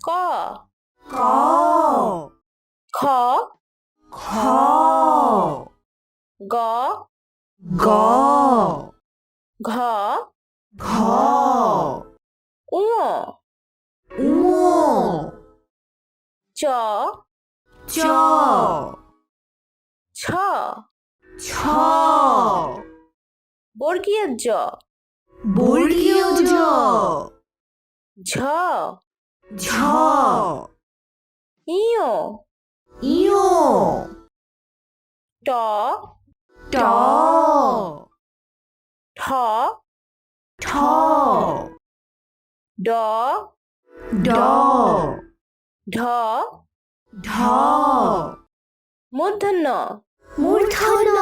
ক ক খ খ গ গ ঘ ঘ ঙ ঙ চ চ ছ ছ বর্গীয় জ বর্গীয় জ ঝ ঝ ইয় ইয় ট ট ঠ ঠ ড ড ঢ ঢ মূর্ধন্য মূর্ধন্য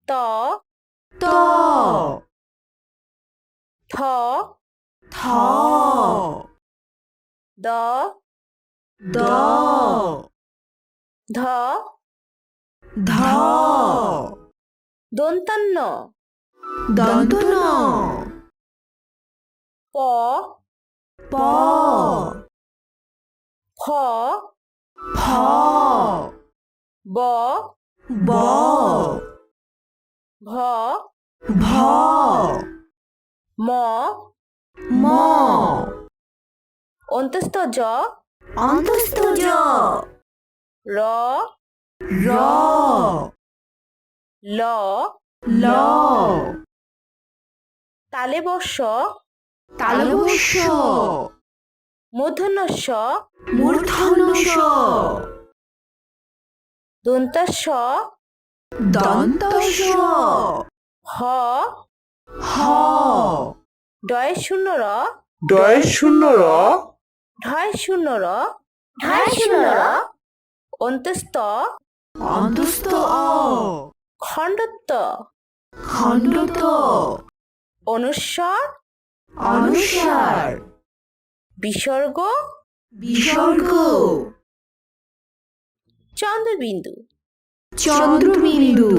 ত ত থ থ দ দ ধ ধ দন্তান্ন দন্তন প প ফ ফ ব ব ভ ভ ম ম অন্তস্থ জ অন্তস্থ জ র র ল ল তালেবস্য তালবস্য মূর্ধন্যস্য মূর্ধন্যস্য দন্তাস্য দন্তস্য হ হ ডয় শূন্য র ডয় শূন্য র ঢয় শূন্য র ঢয় শূন্য র অন্তস্থ অন্তস্থ অ খণ্ডত্ব খণ্ডত অনুস্বার অনুসার বিসর্গ বিসর্গ চন্দ্রবিন্দু চন্দ্রবিন্দু